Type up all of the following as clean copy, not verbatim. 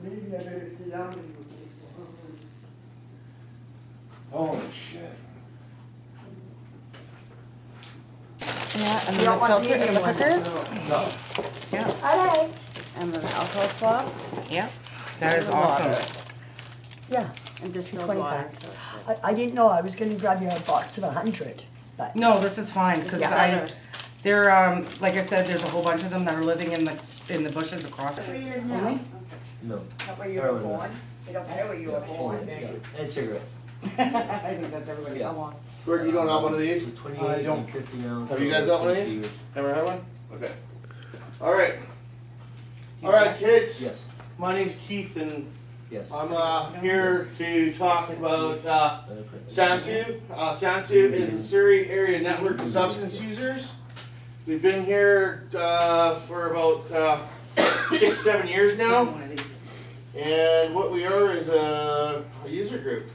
Maybe I better sit down and look. Holy shit. Yeah, and You don't want then the medium ones, filters. No. Yeah, Alright. and then the alcohol swabs. Yeah, that is And the awesome. water. Yeah, And distilled 20 water. packs. So it's good. I didn't know, I was gonna grab you a box of 100, but. No, this is fine, because Yeah. they're, like I said, there's a whole bunch of them that are living in the bushes across. Only? No. Not where you were born. They don't care where you were born. And cigarette. I think that's everybody. Yeah. Come on. Gordon, you don't have one of these? 28 don't. and 50 ounce. Have you guys got one of these? Never had one? Okay. Alright. Alright, kids. Yes. My name's Keith and Yes. I'm here to talk about SANSU. SANSU is the Surrey Area Network of Substance Users. We've been here for about 6-7 years now. One of these. And what we are is a user group,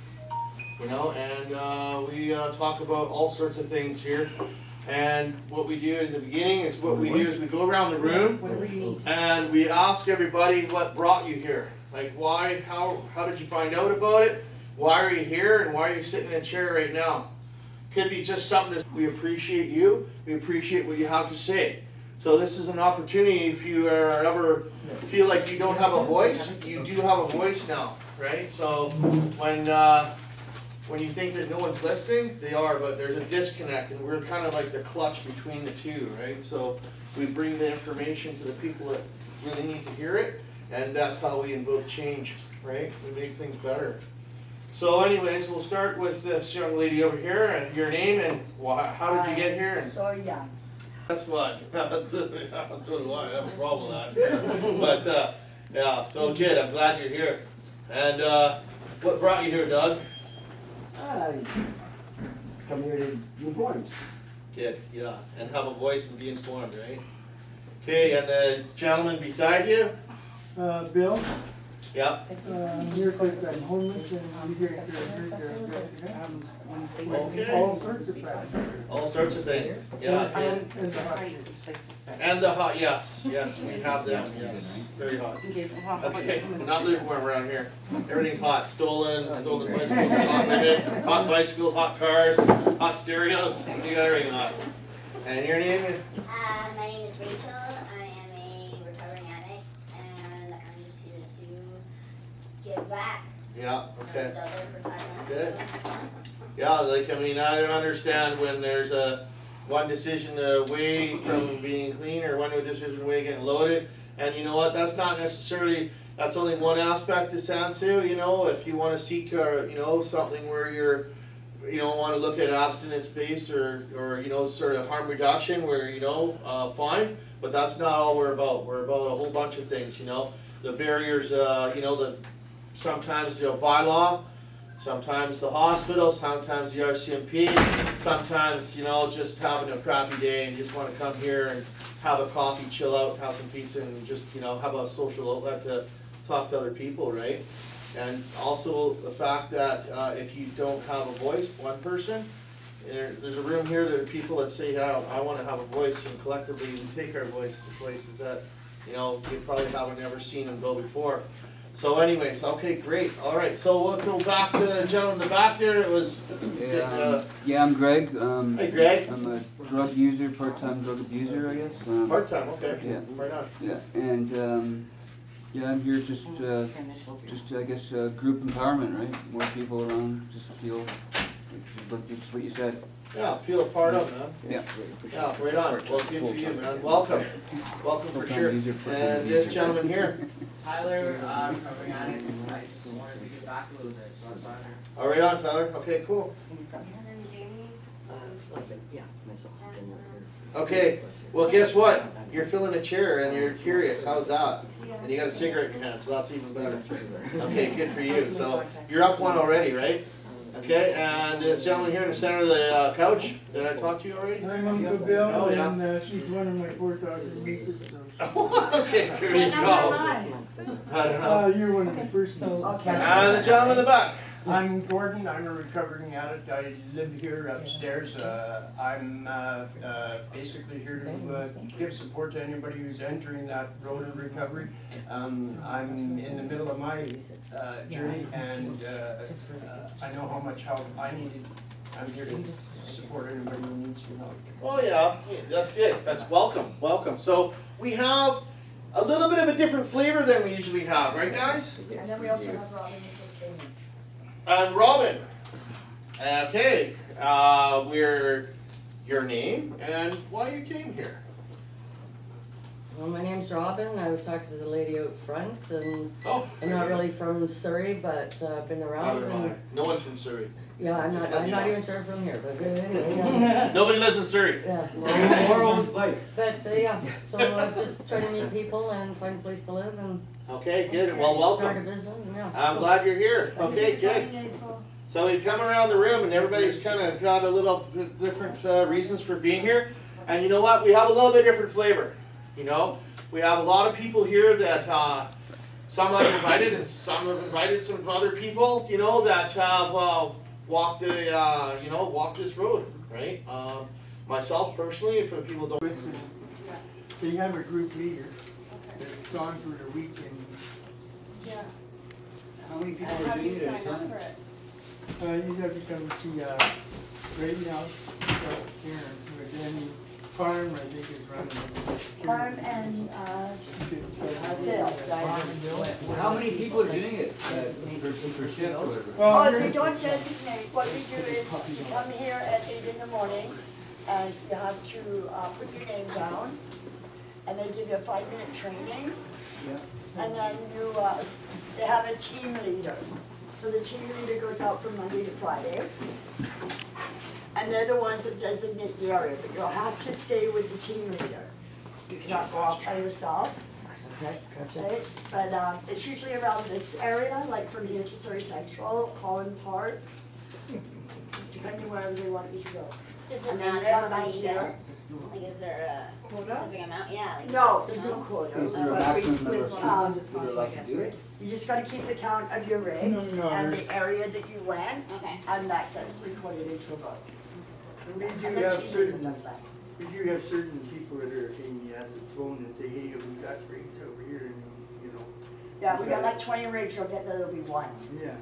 you know, and we talk about all sorts of things here. And what we do in the beginning is we go around the room Whatever you need. and we ask everybody what brought you here. Like why, how did you find out about it? Why are you here and why are you sitting in a chair right now? Could be just something that we appreciate you, we appreciate what you have to say. So this is an opportunity if you ever feel like you don't have a voice, you do have a voice now, right? So when you think that no one's listening, they are, but there's a disconnect and we're kind of like the clutch between the two, right? So we bring the information to the people that really need to hear it, and that's how we invoke change, right? We make things better. So anyways, we'll start with this young lady over here, and your name and how did you get here? And So young. that's what. That's why I have a problem with that. But yeah, so good. I'm glad you're here. And what brought you here, Doug? Come here to be informed. Good. Yeah, and have a voice and be informed, right? Okay, and the gentleman beside you? Bill, Yeah. I'm here because I'm homeless and I'm here to Okay. all sorts of practices. All sorts of things. Yeah. And Good. the hot Right, it's a place to sit. And the hot, yes, we have them. Yes, very hot. In case- well, Okay, not lukewarm around here. Everything's hot. Stolen bicycles, hot women, hot bicycles, hot cars, hot stereos. You got everything hot. And your name is? My name is Rachel. I am a recovering addict, and I'm just here to give back. Yeah. Okay. I was out there for 5 months. Good. Yeah, like I mean, I don't understand when there's one decision away from being clean or one decision away getting loaded. And you know what? That's not necessarily. That's only one aspect of SANSU. You know, if you want to seek, you know, something where you're, you know, want to look at abstinence-based or you know, sort of harm reduction, where you know, fine. But that's not all we're about. We're about a whole bunch of things. You know, the barriers. You know, sometimes the bylaw. Sometimes the hospital, sometimes the RCMP, sometimes, you know, just having a crappy day and you just want to come here and have a coffee, chill out, have some pizza and just, you know, have a social outlet to talk to other people, right? And also the fact that if you don't have a voice, one person, there's a room here, there are people that say, yeah, I want to have a voice, and collectively we take our voice to places that, you know, you probably haven't ever seen them go before. So anyways, okay, great. All right, so we'll go back to the gentleman in the back there. It was, Yeah, I'm Greg. Hey, Greg. I'm a drug user, part-time drug abuser, I guess. Part-time, okay. Yeah. Right on. Yeah, and yeah, I'm here just I guess, group empowerment, right? More people around, just feel, just what you said. Yeah, feel a part of, man. Yeah. Yeah, right on. Well, good for you, man. Welcome. Welcome for sure. And this gentleman here. Tyler, recovering addict. I just wanted to get back a little bit, so that's why I'm here. All right on, Tyler. Okay, cool. And then Jamie. Okay, well, guess what? You're filling a chair and you're curious. How's that? And you got a cigarette in your hand, so that's even better. Okay, good for you. So you're up one already, right? Okay, and this gentleman here in the center of the couch. Did I talk to you already? I'm Uncle Bill, Oh, yeah. and she's one of my 4,000 nieces. Okay, here you go. I don't know. You're one of the first. Okay. And the gentleman in the back. I'm Gordon, I'm a recovering addict, I live here upstairs. I'm basically here to give support to anybody who's entering that road of recovery. I'm in the middle of my journey, and I know how much help I need. I'm here to support anybody who needs some help. Oh yeah, that's good. That's welcome, welcome. So we have a little bit of a different flavor than we usually have, right guys? And then we also have Robin who just came in. And Robin. Okay, we're your name and why you came here. Well, my name's Robin. I was talking to the lady out front, and Oh, I'm not really from Surrey, but been around. neither am I. And, No one's from Surrey. yeah, I'm Just let not you know. even sure from here, but anyway, yeah. Nobody lives in Surrey. Yeah. Moral of life. But yeah, so I'm just trying to meet people and find a place to live and Okay, good. Well, start a welcome. business. Yeah. I'm glad you're here. Okay, good. So we've come around the room and everybody's kind of got a little bit different reasons for being here. And you know what? We have a little bit different flavor. You know, we have a lot of people here that some I've invited and some have invited some other people. You know, that have walked the walked this road, right? Myself personally, and for the people who don't. So you have a group leader that's gone through the week and How many people are doing it at a time? you have to come see right now here, but then Farm I think is running. Farm and Dale. How many people are doing it per shift or whatever? Oh, we don't designate. What we do is you come here at 8 in the morning and you have to put your name down and they give you a 5-minute training. Yeah. And then they have a team leader. So the team leader goes out from Monday to Friday. And they're the ones that designate the area, but you'll have to stay with the team leader. You cannot go off by yourself. Okay, gotcha. Right? But it's usually around this area, like from here to Surrey Central, Holland Park, depending wherever they want you to go. Does it And then you matter come how back many you here. get? Like, is there a Quota? specific amount? Yeah. Like, No, there's no quota. Is there a But maximum number of with, people that are allowed to do it? You just gotta keep the count of your rigs No, and the area that you went, Okay. and that gets recorded into a book. We do And the have team leader certain, does that. we do have certain people that are saying yes, a phone and say, hey, we got rigs over here, and you know. Yeah, we got like 20 rigs, you'll get there'll be one. Yeah,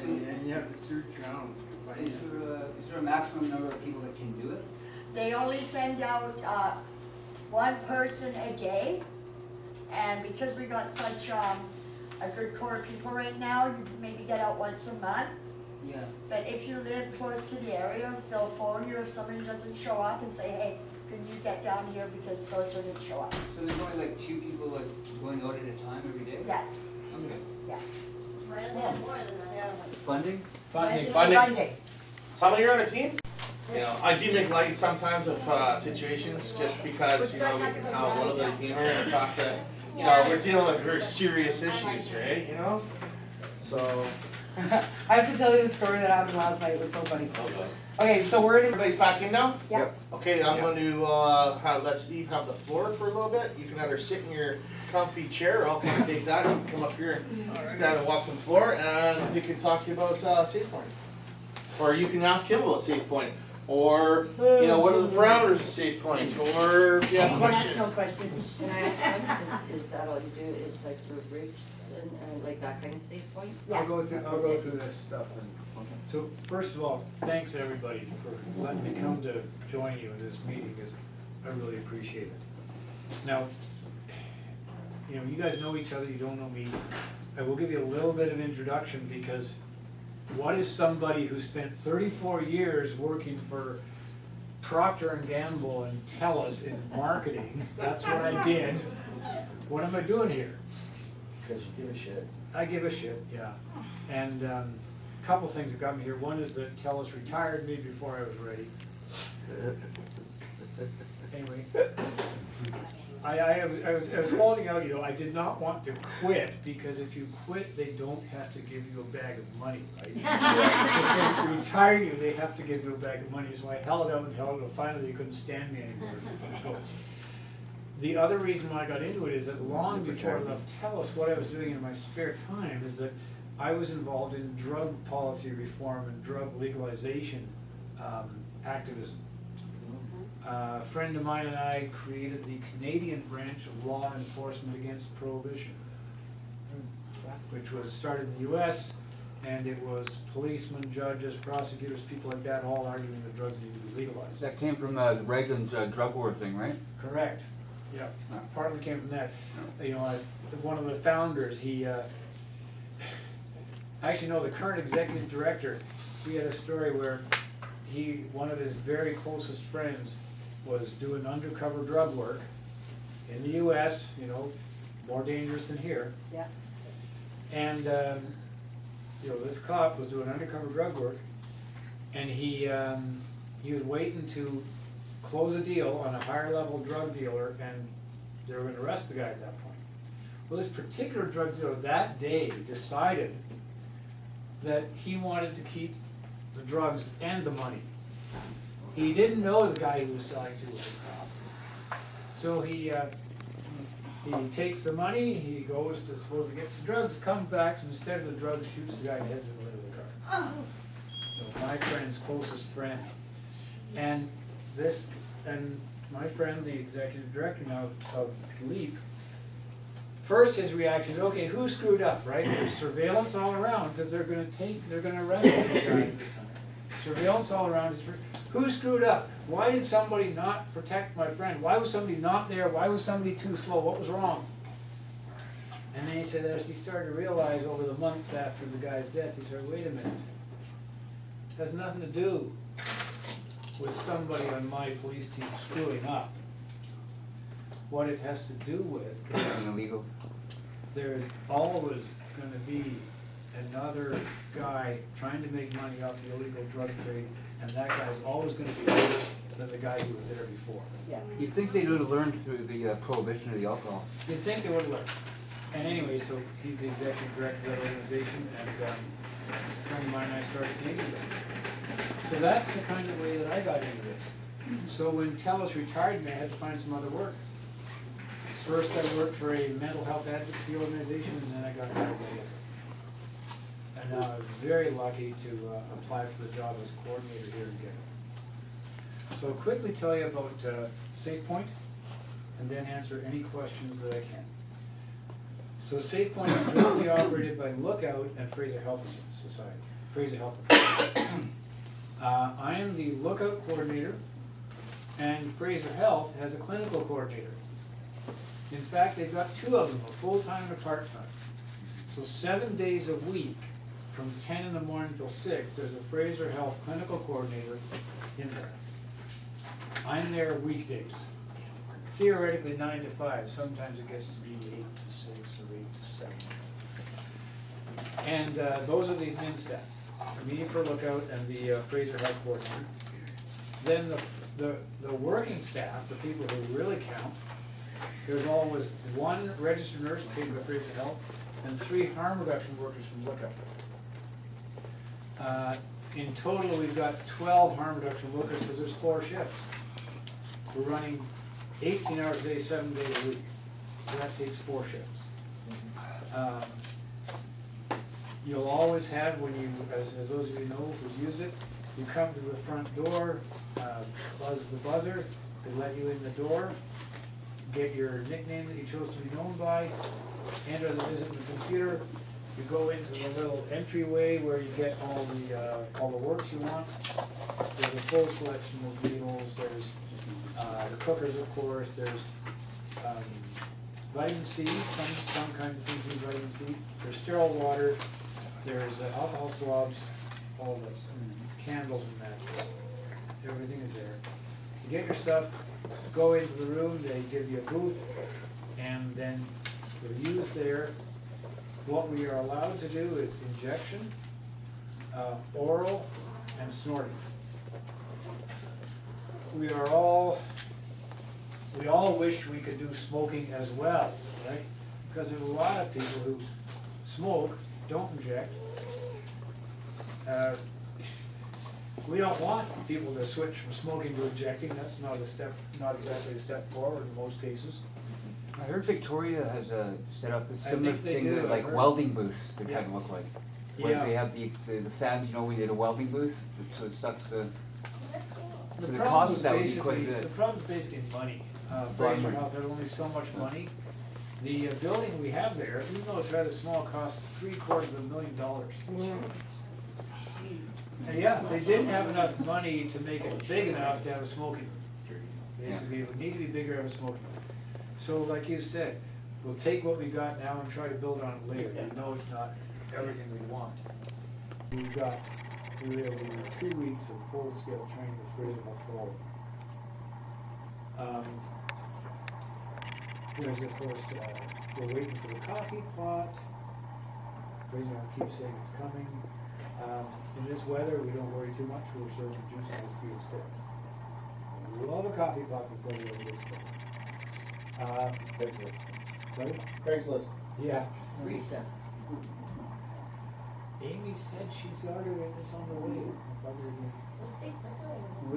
and you have to search around to find Is it. there a maximum number of people that can do it? They only send out one person a day, and because we got such a good core of people right now, you can maybe get out once a month. Yeah. But if you live close to the area, they'll phone you if somebody doesn't show up and say, hey, can you get down here because so-and-so didn't show up. So there's only like 2 people like going out at a time every day? Yeah, Okay. yeah. why do they have more than that? Funding? Funding. Monday. How many are on a team? You know, I do make light sometimes of situations just because, you know, we can have a little bit of humor and talk that, you know, we're dealing with very serious issues, right, you know? So, I have to tell you the story that happened last night. It was so funny. Okay, so we're in. everybody's back in now? Yep. Okay, I'm going to let Steve have the floor for a little bit. You can either sit in your comfy chair, or I'll kind of take that. You can come up here and stand and walk some floor, and we can talk to you about Safe Point. Or you can ask him about Safe Point. Or, you know, what are the parameters of Safe Point? Or if you have That's questions. no questions. Can I ask one? Is that all you do? Is like your rigs and like that kind of safe point? Yeah. I'll go through this stuff. So first of all, thanks everybody for letting me come to join you in this meeting, because I really appreciate it. Now, you know, you guys know each other, you don't know me. I will give you a little bit of introduction, because what is somebody who spent 34 years working for Procter & Gamble and TELUS in marketing? That's what I did. What am I doing here? Because you give a shit. I give a shit, yeah. And a couple things that got me here. One is that TELUS retired me before I was ready. Anyway, I was holding out, you know, I did not want to quit, because if you quit, they don't have to give you a bag of money, right? If they retire you, they have to give you a bag of money. So I held out and held out. Finally, they couldn't stand me anymore. The other reason why I got into it is that long before I left TELUS, what I was doing in my spare time is that I was involved in drug policy reform and drug legalization activism. A friend of mine and I created the Canadian branch of law enforcement against prohibition, which was started in the US, and it was policemen, judges, prosecutors, people like that, all arguing that drugs need to be legalized. That came from Reagan's drug war thing, right? Correct. Yeah, partly came from that. You know, one of the founders, he, I actually know the current executive director. He had a story where one of his very closest friends was doing undercover drug work in the US, you know, more dangerous than here. Yeah. And, you know, this cop was doing undercover drug work, and he was waiting to close a deal on a higher level drug dealer, and they were going to arrest the guy at that point. Well, this particular drug dealer that day decided that he wanted to keep the drugs and the money. He didn't know the guy he was selling to was a cop. So he takes the money, he goes to supposed to get some drugs, comes back, and instead of the drugs, shoots the guy in the head with the lid of the car. So my friend's closest friend. And my friend, the executive director now of LEAP, first his reaction is, okay, who screwed up, right? There's surveillance all around, because they're going to arrest the guy this time. Surveillance all around. Who screwed up? Why did somebody not protect my friend? Why was somebody not there? Why was somebody too slow? What was wrong? And then he said, as he started to realize over the months after the guy's death, he said, wait a minute. It has nothing to do with somebody on my police team screwing up. What it has to do with is illegal. There's always going to be another guy trying to make money off the illegal drug trade, and that guy's always going to be worse than the guy who was there before. Yeah. You'd think they would have learned through the prohibition of the alcohol. You'd think they would have learned. And anyway, so he's the executive director of that organization, and a friend of mine and I started Media. So that's the kind of way that I got into this. So when TELUS retired me, I had to find some other work. First I worked for a mental health advocacy organization, and then I got hired by it. And now I'm very lucky to apply for the job as coordinator here again. So I'll quickly tell you about SafePoint, and then answer any questions that I can. So SafePoint is jointly operated by Lookout and Fraser Health Society. Fraser Health Authority. I am the Lookout coordinator, and Fraser Health has a clinical coordinator. In fact, they've got two of them, a full-time and a part-time. So 7 days a week, from 10 in the morning till 6, there's a Fraser Health clinical coordinator in there. I'm there weekdays. Theoretically 9 to 5. Sometimes it gets to be 8 to 6 or 8 to 7. And those are the admin staff. Me for Lookout and the Fraser Health coordinator. Then the working staff, the people who really count, there's always one registered nurse paid by Fraser Health and 3 harm reduction workers from Lookout. In total, we've got 12 harm reduction workers because there's 4 shifts. We're running 18 hours a day, 7 days a week. So that takes 4 shifts. You'll always have, when you, as those of you know who've used it, you come to the front door, buzz the buzzer, they let you in the door, get your nickname that you chose to be known by, enter the visit in the computer, you go into the little entryway where you get all the works you want. There's a full selection of needles, there's the cookers of course, there's vitamin C, some kinds of things need vitamin C, there's sterile water, there's alcohol swabs, all that stuff, candles and that, everything is there. You get your stuff, go into the room, they give you a booth, and then you're used there. What we are allowed to do is injection, oral, and snorting. We all wish we could do smoking as well, right? Because there's a lot of people who smoke, don't inject. We don't want people to switch from smoking to injecting. That's not exactly a step forward in most cases. I heard Victoria has set up a I similar think they thing, do, that, I like heard. welding booths, they Yeah. kind of look like. Where Yeah. they have the fans, you know, we did a welding booth, so it sucks the, so the problem cost is of that would be quite a basically- bit. The problem is basically money. Fraser money. Health, there's only so much money. The building we have there, even though it's rather small, costs $750,000. And yeah, they didn't have enough money to make it big enough to have a smoking room. Basically, it would need to be bigger to have a smoking room. So like you said, we'll take what we got now and try to build on it later. We know it's not everything we want. We will do 2 weeks of full-scale training with Fraser Health Forward. There's of course, we're waiting for the coffee pot. Fraser Health keeps saying it's coming. In this weather, we don't worry too much. We're serving juice on a steel stick. We'll have a coffee pot before the weather gets cold. Craigslist. Sorry? Craigslist. Yeah. Reset. Amy said she's ordered it, it's on the way. What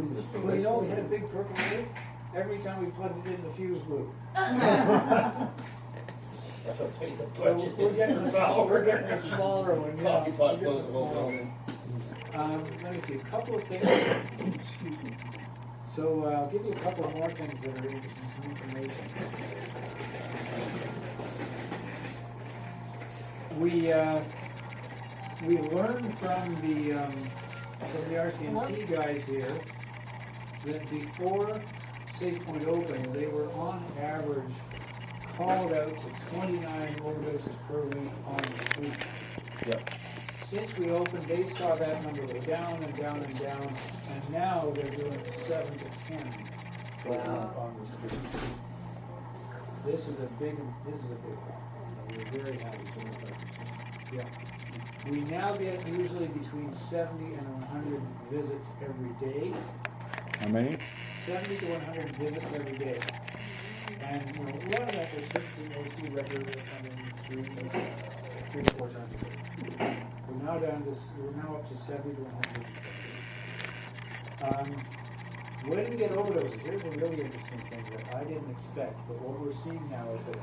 is it? Well, you know, we had a big percolator. Every time we plugged it in, the fuse blew. That's how tight the So budget we're getting is. we're getting a smaller one, yeah. Coffee pot We're getting a goes the whole smaller building. one. Let me see, a couple of things. So I'll give you a couple more things that are interesting, some information. We learned from the RCMP guys here that before Safe Point opened, they were on average called out to 29 overdoses per week on the street. Yep. Since we opened, they saw that number go down and down and down, and now they're doing 7 to 10 on the street. This is a big one. We're very happy with that. Yeah. We now get usually between 70 and 100 visits every day. How many? 70 to 100 visits every day. And you know, a lot of that is we see regularly come in 3 to 4 times a day. We're now up to 70 to 100 visits every day. When we get overdoses, here's a really interesting thing that I didn't expect, but what we're seeing now is that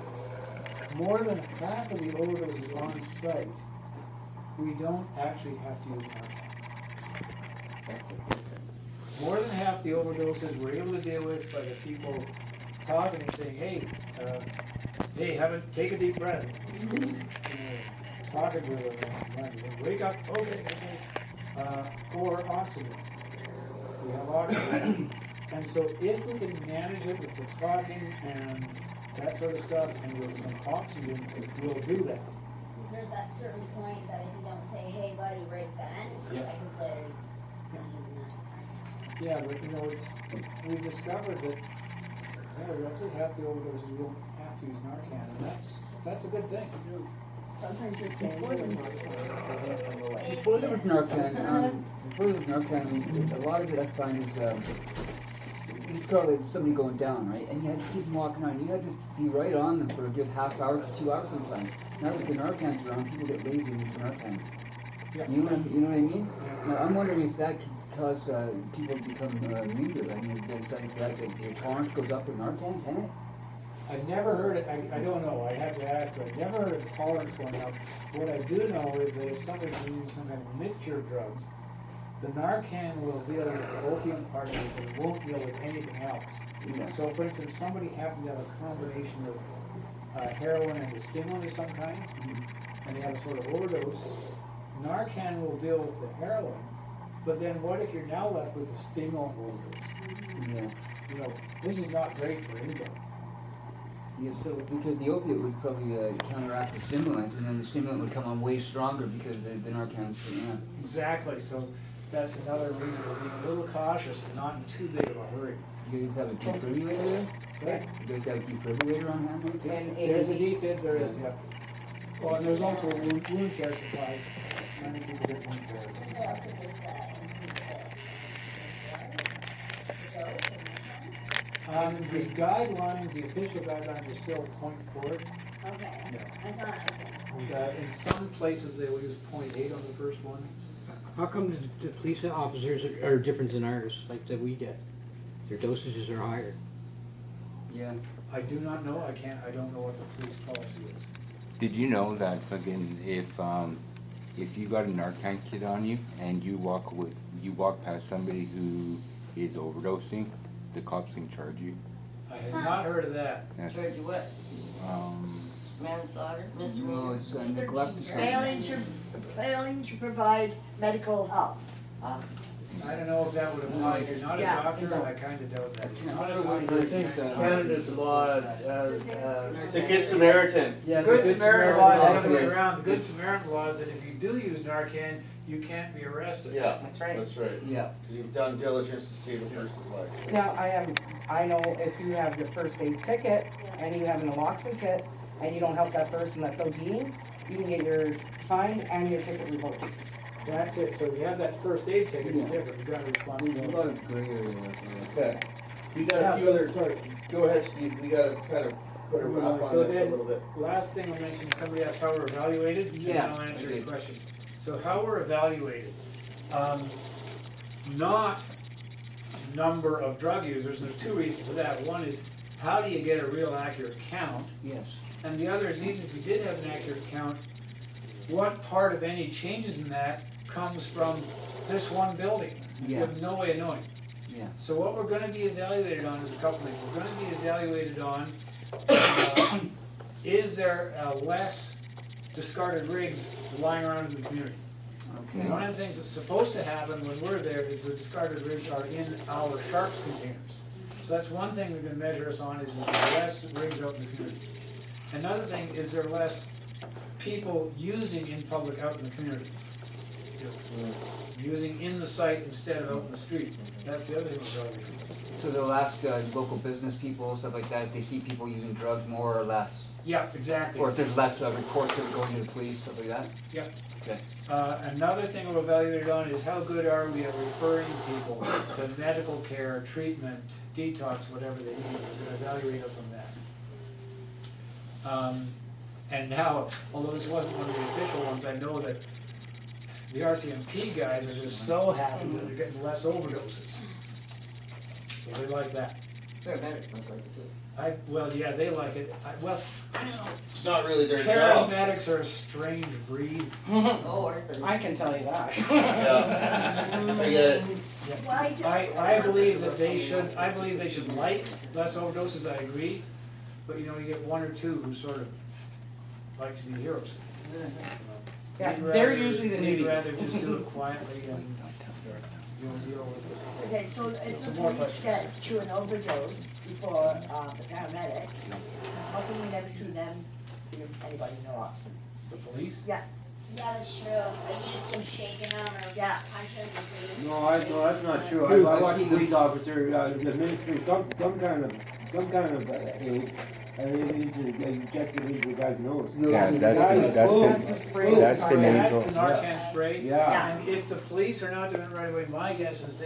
more than half of the overdoses on site, we don't actually have to use Narcan. More than half the overdoses we're able to deal with by the people talking and saying, hey, take a deep breath. Talking to them, wake up, okay. Or oxygen. We have oxygen. And so if we can manage it with the talking and that sort of stuff and with some oxygen, we'll do that. There's that certain point that if you don't say, hey buddy, right then, Yeah. seconds later, he's Yeah, but you know, we've discovered that roughly half the overdoses we don't have to use Narcan, and that's a good thing. Sometimes you say more than Narcan. Before there was Narcan, a lot of it I find is, you call it somebody going down, right? And you had to keep them walking on. You had to be right on them for a good half hour to 2 hours sometimes. Now with the Narcans around, people get lazy with the Narcans. Yeah. You know what I mean? Now, I'm wondering if that can cause people to become immune to it. I mean, there's something that your tolerance goes up with Narcan, can it? I've never heard it, I don't know, I have to ask, but I've never heard of tolerance going up. What I do know is that if somebody's using some kind of mixture of drugs, the Narcan will deal with the opium part of it, but it won't deal with anything else. Yeah. So for instance, somebody happens to have a combination of heroin and a stimulant of some kind, and they have a sort of overdose, Narcan will deal with the heroin, but then what if you're now left with a stimulant overdose? Yeah. You know, this is not great for anybody. Yeah, so because the opiate would probably counteract the stimulant, and then the stimulant would come on way stronger because the Narcan's, yeah. Exactly, so that's another reason we're being a little cautious and not in too big of a hurry. You guys have a defibrillator there? Sorry? You guys got a defibrillator on hand there? There's a defib, there is, yeah. Oh, and there's also wound care supplies. Many people get wound care. they also just increase the dose and The guidelines, the official guidelines are still 0.4. okay. Yeah. I thought, okay. In some places, they will use 0.8 on the first one. How come the police officers are different than ours, like that we get? Their dosages are higher. Yeah. I do not know, I don't know what the police policy is. Did you know that again, if you got a Narcan kit on you and you walk past somebody who is overdosing, the cops can charge you? I had not heard of that. That's- Charge you what? Manslaughter, No, misdemeanor? it's neglect. Failing to provide medical help. I don't know if that would apply, you're not a Yeah. doctor, and I kinda doubt that. You're not a I doctor, think Canada's law, It's a good Samaritan. yeah, Good Samaritan law is the other way law. around. The Good Samaritan law is that if you do use Narcan, you can't be arrested. Yeah, That's right. that's right. Yeah. 'Cause you've done diligence to save a person's life. Now, I know if you have your first aid ticket and you have an naloxone kit and you don't help that person that's ODing, you can get your fine and your ticket revoked. That's it, so if you have that first aid ticket, it's different, you've got a There's a responsibility. lot of gray area there. Okay. We got a few other, go ahead, Steve, we gotta kind of put a wrap on So this a then, little bit. last thing I mentioned, somebody asked how we're evaluated, and Yeah, I'll answer I your did. questions. So how we're evaluated, not number of drug users, and there's two reasons for that. One is, how do you get a real accurate count? Yes. And the other is, even if you did have an accurate count, what part of any changes in that comes from this one building? Yeah. With no way of knowing. Yeah. So what we're gonna be evaluated on is a couple things. We're gonna be evaluated on, is there less discarded rigs lying around in the community? Okay. One of the things that's supposed to happen when we're there is the discarded rigs are in our sharps containers. So that's one thing we can measure us on, is there less rigs out in the community. Another thing, is there less people using in public out in the community? Using in the site instead of out in the street. That's the other thing we're evaluating. So they'll ask local business people, stuff like that, if they see people using drugs more or less? Yeah, exactly. Or if there's less reports that are going to the police, stuff like that? Yeah. Okay. Another thing we're evaluated on is how good are we at referring people to medical care, treatment, detox, whatever they need. We're gonna evaluate us on that. And now, although this wasn't one of the official ones, I know that the RCMP guys are just so happy that they're getting less overdoses. So they like that. Paramedics must like it too. Well, yeah, they like it. I don't know. It's not really their job. Paramedics are a strange breed. Oh, aren't they? I can tell you that. Yeah, I get it. I believe that they should, I believe they should like less overdoses, I agree, but you know, you get one or two who sort of like to be heroes. Yeah, We'd they're rather- usually the We'd newbies. rather just do it quietly and you'll deal with it. Okay, so if the Some more police questions. get to an overdose before the paramedics, how come we never see them give anybody naloxone? The police? Yeah. Yeah, that's true. Like you just see him shaking them or Yeah. punching them in the face. No, that's not true. I watched a police officer administering some kind of aid, and it injects it into the guy's nose. Yeah, That's the spray. that's the That's nasal. the Narcan spray. Yeah. And if the police are not doing it right away, my guess is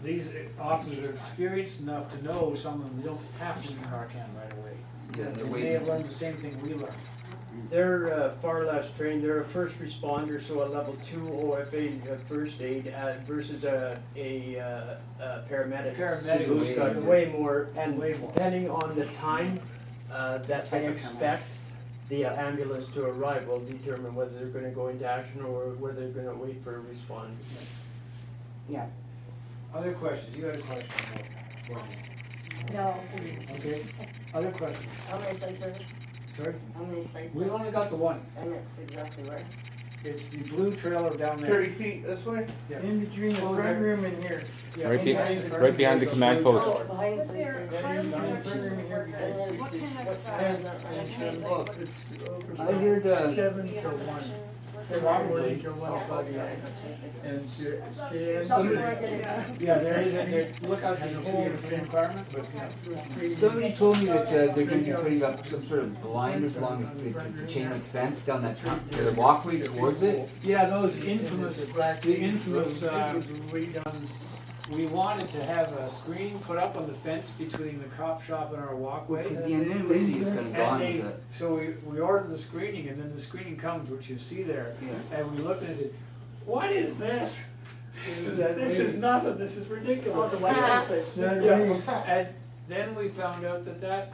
these officers are experienced enough to know some of them don't have to do Narcan right away. Yeah, they're They may waiting. have learned the same thing we learned. They're far less trained, they're a first responder, so a level 2 OFA first aid versus a paramedic. Paramedic Who's is got way more, and way more. depending on the time that they expect the ambulance to arrive will determine whether they're gonna go into action or whether they're gonna wait for a response. Yeah. Other questions? You had a question? No. Okay. Other questions? How many sites are there? Sorry? How many sites We've are only got the one. And it's exactly where? It's the blue trailer down there. 30 feet this way? Yeah. In between the front room and here. Yeah. Right be- Behind the right behind the command post. Oh, behind the police Yeah, station. in the front room and here. And then What kind of, what time is that? I heard, 7 till 1. One morning till 1 o'clock. And something somebody, like it. Yeah, there is, look out, there's a whole requirement, but yeah. somebody told me that they're going to be putting up some sort of blinders along the chain link fence down that, to the walkway towards it. Yeah, those infamous, we wanted to have a screening put up on the fence between the cop shop and our walkway. Because the anonymity is kind of gone with it. So we ordered the screening, and then the screening comes, which you see there, Yeah. and we looked and said, what is this? This is nothing, this is Oh, ridiculous. the white houses. Yeah, Then we found out that that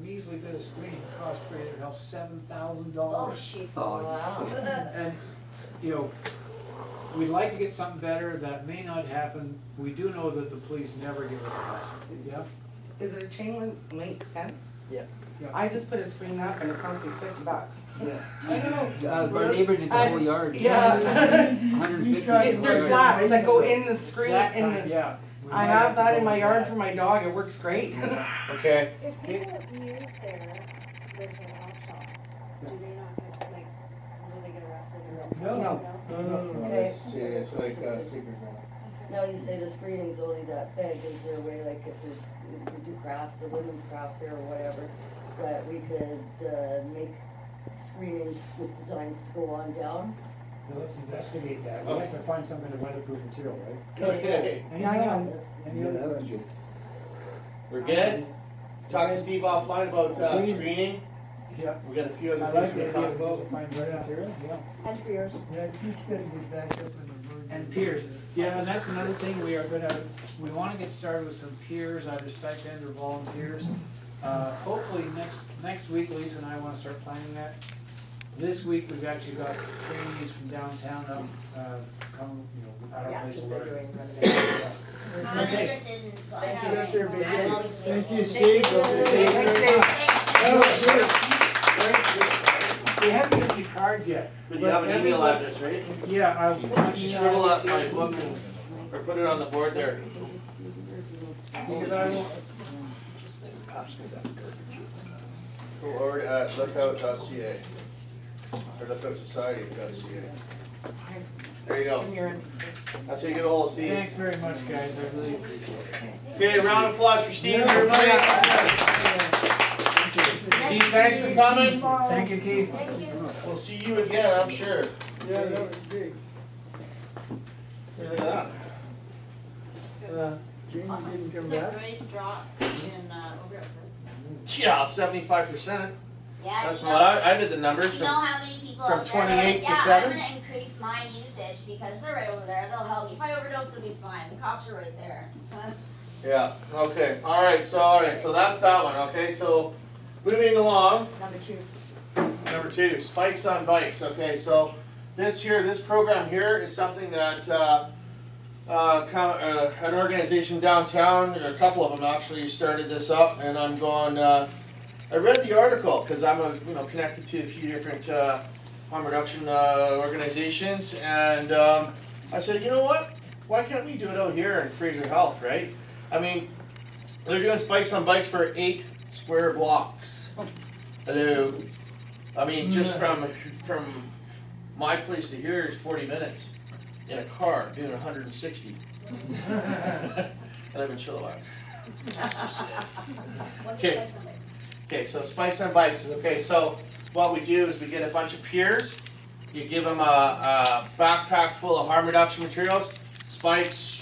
measly bit of screening cost Fraser Health $7,000. Wow. And, you know, we'd like to get something better, that may not happen. We do know that the police never give us a pass. Yeah? Is it a chain link fence? Yeah. I just put a screen up and it cost me $50. Yeah. I know. Our neighbor did the whole yard. Yeah. 150. There's slats that go in the screen, That in kind, the, yeah. I have that in my yard for my dog, it works great. Okay. If people use there's an op shop, do they not get, like, will they get arrested or? No. Okay. It's like secret. Now you say the screening's only that big, is there a way, like, if there's, if we do crafts, the women's crafts here or whatever, that we could, make screening with designs to go on down? Well, let's investigate that. We have to find some kind of weatherproof material, right? Okay. Anything else? Yeah, that was good. We're good? Talk to Steve offline about screening. Yeah. We got a few I other like things the we're idea talking of about. find better material, yeah. And piers. Yeah, he's gotta get back up in the room. And piers, yeah, and that's another thing, we wanna get started with some piers, either stipend or volunteers. Hopefully next week, Lisa and I wanna start planning that. This week, we've actually got trainees from downtown come, at our place to learn. I'm Okay. interested in Thank flying you. out there. Thank you. I'm always Thank you, available. Steve. Thanks, We haven't given you cards yet. But you have an email address, right? Yeah, I'll Scribble up my book or put it on the board there. Because I will, Or at lookout.ca or lookoutsociety.ca. There you go. That's how you get a hold of Steve. thanks very much, guys, I really appreciate it. Okay, round of applause for Steve, everybody. Steve, thanks for coming. Thank you, Keith. We'll see you again, I'm sure. Yeah, that was big. Look at that. Jamie didn't come It's a back. great drop in overdoses. Yeah, 75%. Yeah, That's you what know, I did the numbers. you know how many people from out there are 28 like, to yeah, 7? I'm gonna increase my usage because they're right over there, they'll help me. If I overdose, it'll be fine, the cops are right there. Yeah, okay, all right, so that's that one, okay, so moving along. Number two, spikes on bikes, okay, so this program here is something that, an organization downtown, a couple of them actually started this up, and I'm going, I read the article, because I'm connected to a few different, harm reduction, organizations, and, I said, you know what, why can't we do it out here in Fraser Health, right? I mean, they're doing spikes on bikes for 8 square blocks. Hello. I mean, just from my place to here is 40 minutes in a car doing 160. I live in Chilliwack. Okay. Okay, so spikes on bikes. Okay, so what we do is we get a bunch of peers. You give them a backpack full of harm reduction materials, spikes,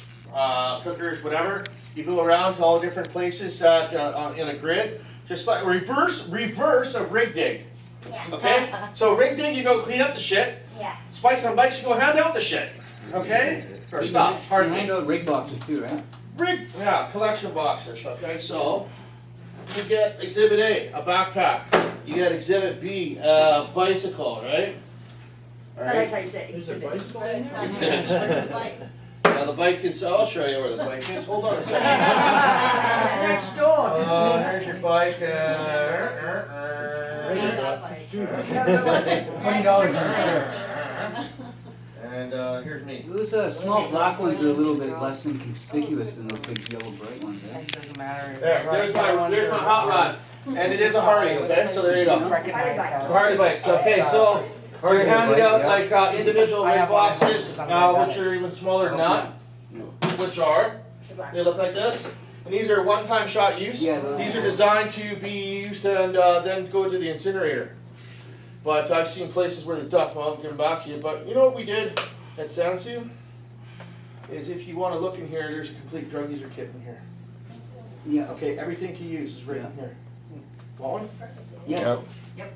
cookers, whatever. You go around to all different places in a grid, just like reverse a rig dig. Yeah. Okay? So rig dig, you go clean up the shit. Yeah. Spikes on bikes, you go hand out the shit. Okay? Or stop. Pardon me. Hand out rig boxes too, right? Rig, yeah, collection boxes. Okay, so you get Exhibit A, a backpack. You get Exhibit B, a bicycle, right? All I like right. how you say exhibit. Exhibit. Now the bike is, I'll show you where the bike is. Hold on a second. It's next door. Here's your bike. And here's me. Those small black ones are a little bit less than conspicuous than those big yellow bright ones, eh? It doesn't matter. There's my hot rod. And it is a Harley, okay? So there you go. It's a Harley bike. So, okay, so we're handing out like individual rig boxes, which are even smaller than that. Which are, they look like this. And these are one-time shot use. These are designed to be used and then go to the incinerator. But I've seen places where they duck, well, I'll give them back to you. But you know what we did at SANSU? Is if you want to look in here, there's a complete drug user kit in here. Yeah. Okay, everything to use is right in here. Want one? Yeah. Yep.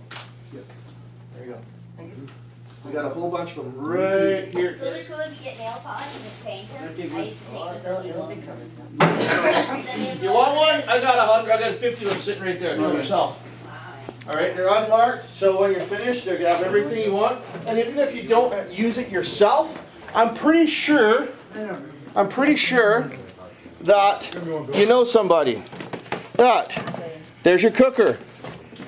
There you go. Thank you. We got a whole bunch of them right here. Really cool if you get nail polish and just paint them. I used to paint with It'll be covered. You want one? I got 100, I got 50 of them sitting right there, do it yourself. Alright, they're unmarked, so when you're finished, they have everything you want. And even if you don't use it yourself, I'm pretty sure that you know somebody. There's your cooker,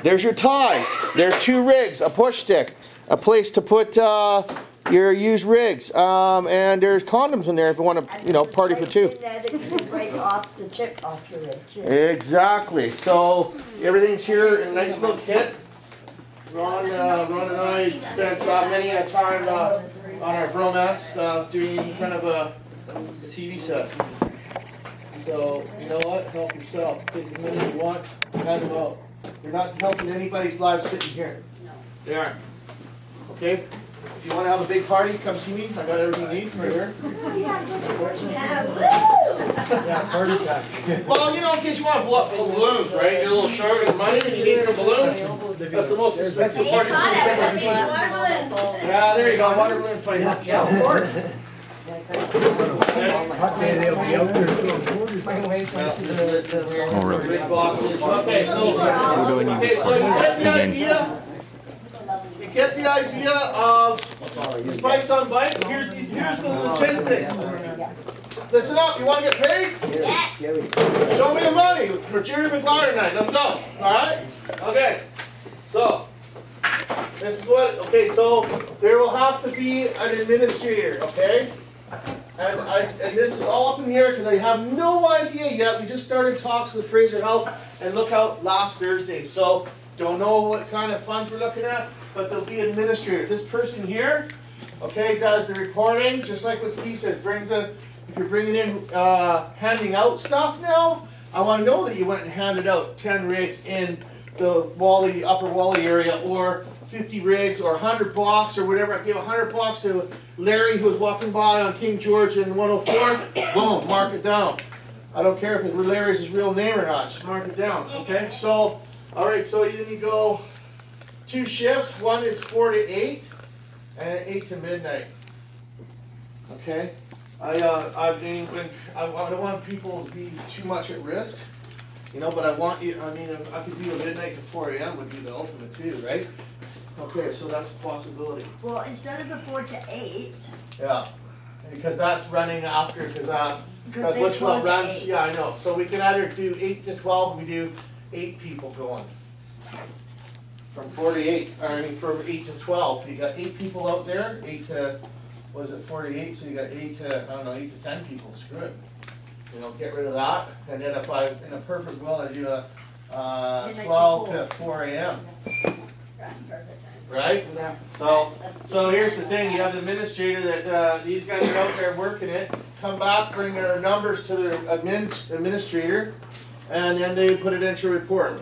there's your ties, there's 2 rigs, a push stick, a place to put your used rigs, and there's condoms in there if you want to, you know, party for 2. Break off the tip off your rib too. Exactly. So everything's here in a nice little kit. Ron and I spent many a time on our bromance doing kind of a TV set. So you know what? Help yourself. Take as many as you want. Hand them out. You're not helping anybody's lives sitting here. They aren't. Okay. If you want to have a big party, come see me. I got everything you need right here. Yeah, party time. Well, you know, in case you want to blow up balloons, right? You're a little short with money and you need some balloons. That's the most expensive party. Yeah, there you go. Water balloon fight. Yeah, of course. Hot day, they'll be out there throwing quarters. Oh, really? Big boxes. Okay, so you get the idea of spikes on bikes. Here's the logistics. Listen up, you want to get paid? Yes. Show me the money for Jerry McGuire tonight. Let's go. Alright? Okay. So, this is what, okay, so there will have to be an administrator, okay? And this is all up in the air because I have no idea yet. We just started talks with Fraser Health and Lookout last Thursday. So, don't know what kind of funds we're looking at, but there'll be an administrator. This person here, okay, does the reporting, just like what Steve says, if you're bringing in, handing out stuff now, I want to know that you went and handed out 10 rigs in the Wally, Upper Wally area, or 50 rigs, or 100 blocks, or whatever. I gave 100 blocks to Larry, who was walking by on King George and 104. Boom, mark it down. I don't care if Larry's his real name or not. Just mark it down, okay? So, all right, so then you go 2 shifts. One is 4 to 8, and 8 to midnight. Okay? I don't want people to be too much at risk, you know, but I want you, I mean, if I could do a midnight to 4 a.m. would be the ultimate too, right? Okay, so that's a possibility. Well, instead of the 4 to 8. Yeah, because that's running after, because they which one close at runs, 8. yeah, I know. So we can either do 8 to 12, we do 8 people going. From 4 to 8, I mean, from 8 to 12, you got 8 people out there, 8 to, what is it, 48, so you got 8 to, I don't know, 8 to 10 people, screw it. You know, get rid of that, and then if I, in a perfect world, I do a 12 to 4 a.m. That's perfect. Right? Yeah. So here's the thing, you have the administrator that, these guys are out there working it, come back, bring their numbers to the administrator, and then they put it into a report.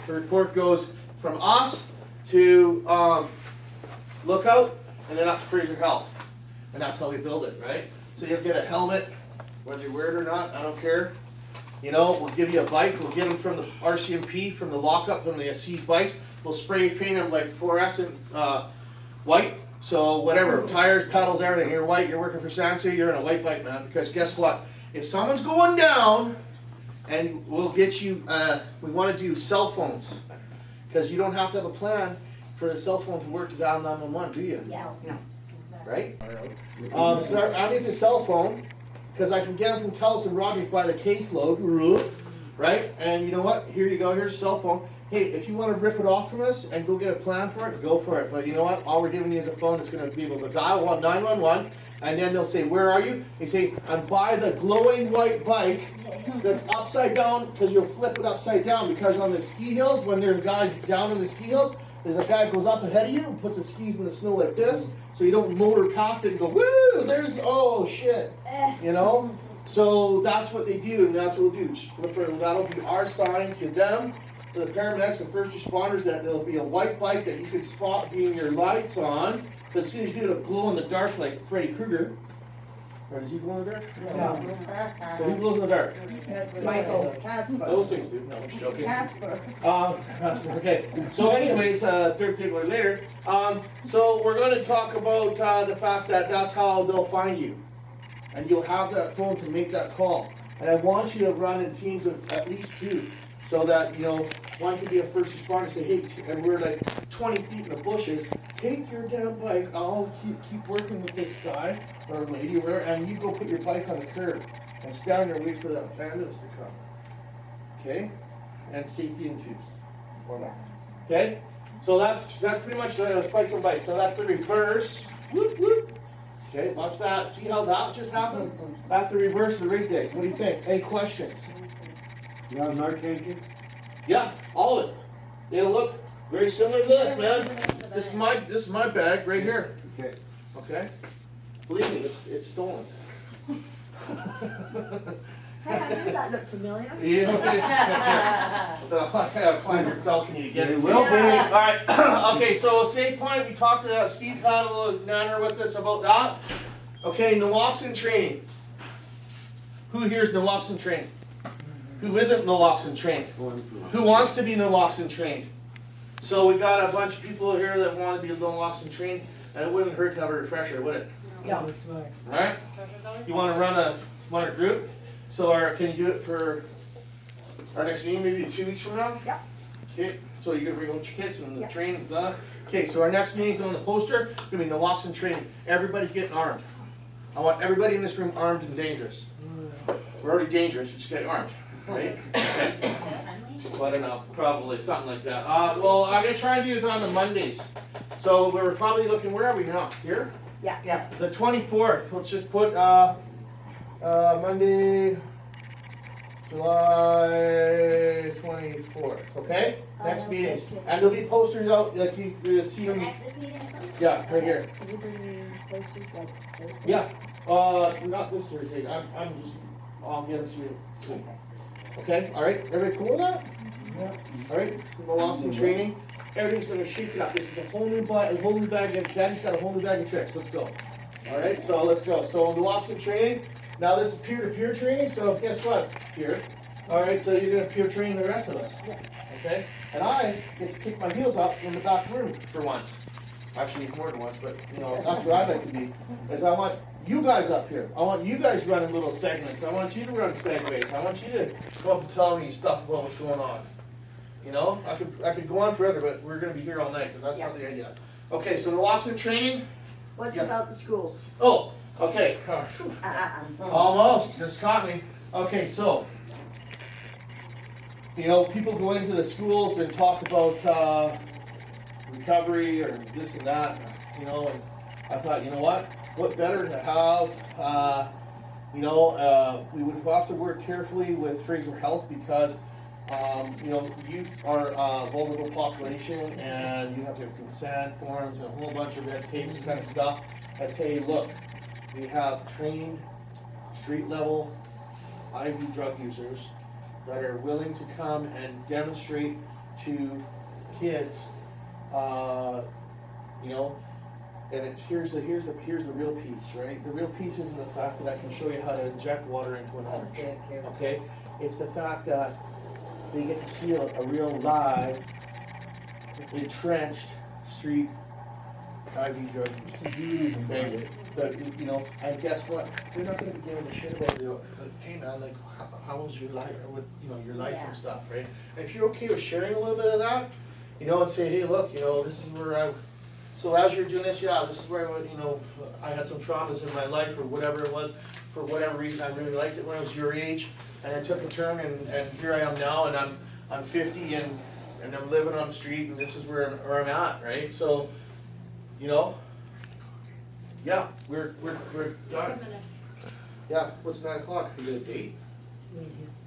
The report goes from us to Lookout, and then up to Fraser Health. And that's how we build it, right? So you'll get a helmet, whether you wear it or not, I don't care. You know, we'll give you a bike, we'll get them from the RCMP, from the lockup, from the SC bikes. We'll spray paint them like fluorescent white. So whatever, tires, pedals, everything. You're white, you're working for SANSU, you're in a white bike, man. Because guess what? If someone's going down, and we'll get you, we want to do cell phones. Because you don't have to have a plan for the cell phone to work to dial 911, do you? Yeah. No. Right? So I need the cell phone, because I can get them from Telus and Rogers by the caseload, right? And you know what? Here you go, here's a cell phone. Hey, if you want to rip it off from us and go get a plan for it, go for it. But you know what? All we're giving you is a phone that's going to be able to dial 911, and then they'll say, where are you? They say, I'm by the glowing white bike that's upside down, because you'll flip it upside down, because on the ski hills, when there's a guy down in the ski hills, there's a guy that goes up ahead of you and puts his skis in the snow like this, so you don't motor past it and go, woo, there's, oh shit, you know? So that's what they do, and that's what we'll do. Just flip it, that'll be our sign to them, to the paramedics and first responders, that there'll be a white bike that you can spot being your lights on, because as soon as you do it, it'll glow in the dark like Freddy Krueger. Or does he glow in the dark? No. So he glows in the dark. Michael, Casper. Those things do. No, I'm just joking. Casper. Okay. So anyways, 13 weeks later, so we're going to talk about the fact that that's how they'll find you. And you'll have that phone to make that call. And I want you to run in teams of at least 2. So that, you know, one can be a first responder and say, hey, and we're like 20 feet in the bushes, take your damn bike, I'll keep working with this guy or lady or whatever, and you go put your bike on the curb and stand there and wait for the ambulance to come. Okay? And safety in 2s. Okay? So that's pretty much the spikes on bikes. So that's the reverse. Whoop, whoop. Okay, watch that. See how that just happened? That's the reverse of the rig day. What do you think? Any questions? You have Narcan kits? Yeah, all of it. It'll look very similar to this, man. This is my bag right here. Okay. Okay? Believe me, it's stolen. Hey, I knew that looked familiar. Yeah, okay. I'll climb your balcony to get it. It will be. All right. Okay, so same point. We talked to Steve had a little nanner with us about that. Okay, naloxone training. Who here is naloxone trained? Who isn't naloxone trained? Who wants to be naloxone trained? So we got a bunch of people here that want to be naloxone trained, and it wouldn't hurt to have a refresher, would it? No. All right. You want to run a group? So can you do it for our next meeting, maybe 2 weeks from now? Yeah. Okay. So you're gonna bring out your kids and the training, blah. Okay. So our next meeting on the poster gonna be naloxone training. Everybody's getting armed. I want everybody in this room armed and dangerous. We're already dangerous. We just get armed. Right? Okay. Well, I don't know, probably something like that. Well, I'm gonna try and do it on the Mondays. So we're probably looking. Where are we now? Here? Yeah. Yeah. The 24th. Let's just put Monday, July 24th. Okay. Next meeting, and there'll be posters out. Like you see them. This meeting or something? Yeah, right here. Are you bringing posters like Thursday? Yeah. Not this Thursday. I'm just. I'll get them to you soon. Okay, all right, everybody cool with that? Yeah. All right, naloxone training. Everything's going to shake it up. This is a whole new bag. Daddy's got a whole new bag of tricks. Let's go. All right, so let's go. So naloxone training. Now this is peer-to-peer training. So guess what? Peer. All right, so you're going to peer train the rest of us. Yeah. Okay. And I get to kick my heels up in the back room for once. Actually, more than once, but you know that's what I'd like to be. Is I want you guys up here. I want you guys running little segments. I want you to run segues. I want you to go up and tell me stuff about what's going on. You know, I could go on forever, but we're going to be here all night because that's not the idea. Okay, so naloxone training. What's about the schools? Oh, okay. Almost. Just caught me. Okay, so you know, people go into the schools and talk about recovery or this and that. You know, and I thought, you know what better to have, we would have to work carefully with Fraser Health because, you know, youth are a vulnerable population and you have to have consent forms and a whole bunch of red tape kind of stuff that say, look, we have trained street level IV drug users that are willing to come and demonstrate to kids, you know, and it's here's the real piece, right? The real piece isn't the fact that I can show you how to inject water into an orange. Okay? It's the fact that they get to see a real live, entrenched street IV drug use. Okay? You know, and guess what? They're not going to be giving a shit about you. Hey man, like, how was your life? Or your life and stuff, right? And if you're okay with sharing a little bit of that, you know, and say, hey, look, you know, this is where so as you're doing this, this is where, you know, I had some traumas in my life or whatever it was. For whatever reason, I really liked it when I was your age, and I took a turn, and here I am now, and I'm 50, and I'm living on the street, and this is where I'm at, right? So, you know, yeah, we're done. Yeah, what's 9 o'clock? You got a date?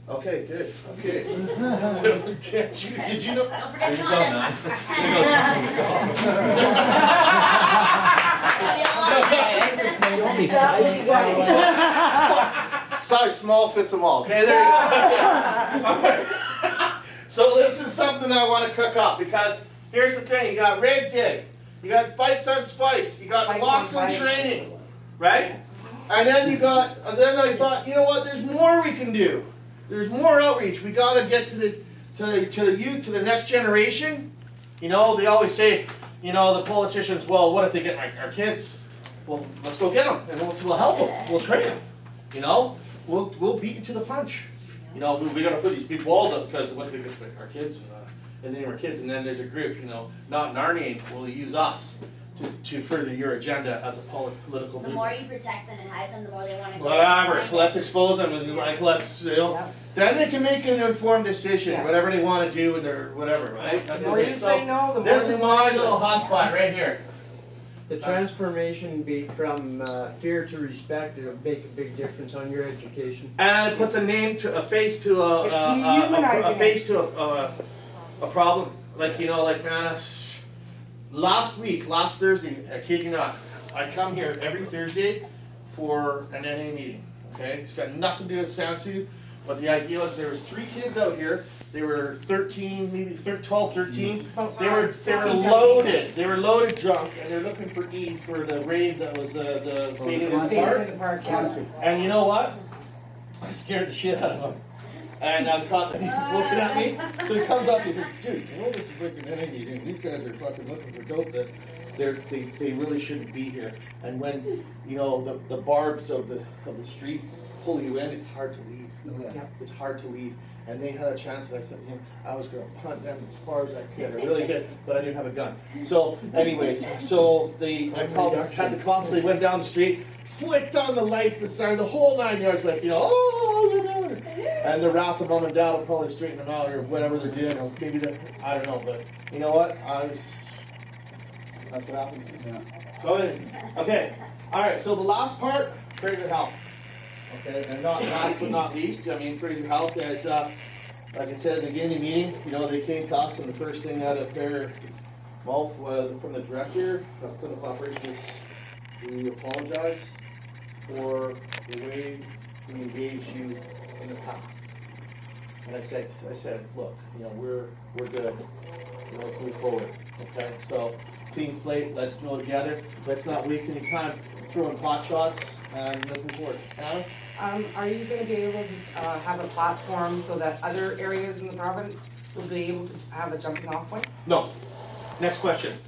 Okay, good. Okay. Did you know? There you go, man. Size small fits them all. Okay, there you go. Okay. So this is something I want to cook up because here's the thing: you got rig dig, you got bikes on spikes, you got naloxone training, right? And then I thought, you know what, there's more we can do. There's more outreach. We gotta get to the youth, to the next generation. You know, they always say, you know, the politicians, well, what if they get our kids? Well, let's go get them, and we'll help them. We'll train them. You know, we'll beat you to the punch. You know, we gotta put these big walls up because what's they get our kids, and then our kids, and then there's a group, you know, not in our name, will use us to further your agenda as a political The movement. more you protect them and hide them, the more they want to go. Whatever, let's expose them and like, let's, you know, then they can make an informed decision, whatever they want to do and their whatever, right? That's The more okay. you say no, the more This they is want my to do. little hotspot right here. The transformation be from fear to respect, it'll make a big difference on your education. And it puts a name to a face to It's dehumanizing a face to a problem. Like, you know, like, man, last Thursday, I kid you not, I come here every Thursday for an NA meeting. Okay, it's got nothing to do with SANSU, but the idea was there was 3 kids out here. They were 13, maybe 12, 13. They were loaded. They were loaded drunk, and they're looking for Eve for the rave that was the Faded in the Park. And you know what? I scared the shit out of him. And I thought that he's looking at me. So he comes up and he says, dude, you know this is freaking NA meeting. These guys are fucking looking for dope that they really shouldn't be here. And when, you know, the barbs of the street pull you in, it's hard to leave. It's hard to leave. And they had a chance, and I said, you know, I was going to punt them as far as I could. I really could, but I didn't have a gun. So, anyways, so I had the cops. They went down the street, flicked on the lights, the sign, the whole 9 yards, like, you know, oh, you're doing it. And the wrath of mom and dad will probably straighten them out or whatever they're doing, or maybe I don't know. But you know what? That's what happened. Yeah. So, anyways, okay, all right. So the last part, Fraser Health. Okay, and not last but not least, I mean, Fraser Health is, like I said at the beginning of the meeting, you know, they came to us, and the first thing out of their mouth was from the director of clinical operations, we apologize for the way we engaged you in the past. And I said, look, you know, we're good. You know, let's move forward. Okay, so clean slate. Let's go together. Let's not waste any time throwing pot shots, and let's move forward. Anna? Are you going to be able to have a platform so that other areas in the province will be able to have a jumping off point? No. Next question.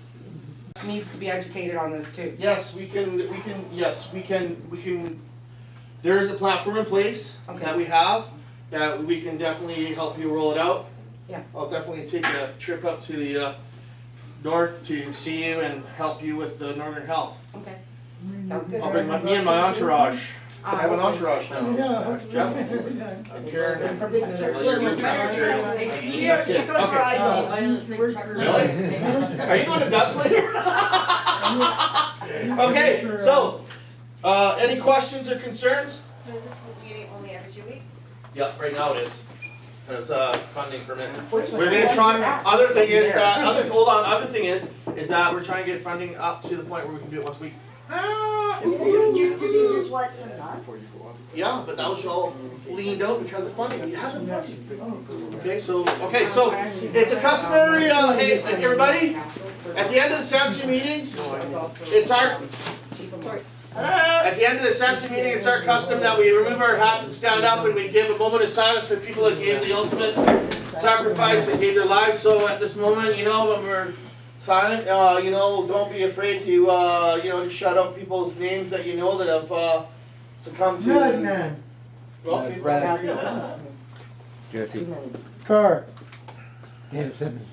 Needs to be educated on this too. Yes, we can. There is a platform in place that we have that we can definitely help you roll it out. Yeah. I'll definitely take a trip up to the north to see you and help you with the Northern Health. Okay. Sounds good. I'll bring me and my entourage. I have an entourage now. Jeff? And Karen. She goes where I go. Really? Are you going to Doug's later? Okay, so, any questions or concerns? So is this meeting only every 2 weeks? Yeah, right now it is. It's funding permit. We're gonna try, other thing is that we're trying to get funding up to the point where we can do it once a week. It used to be just once a month. Yeah, but that was all leaned out because of funding. We haven't funding. Okay, so it's a customary, hey, everybody, at the end of the SANSU meeting, at the end of the SANSU meeting, it's our custom that we remove our hats and stand up and we give a moment of silence for people that gave the ultimate sacrifice and gave their lives. So at this moment, you know, when we're silent, you know, don't be afraid to, you know, to shout out people's names that you know that have succumbed to. Good man. Well, Jesse. Car. David Simmons.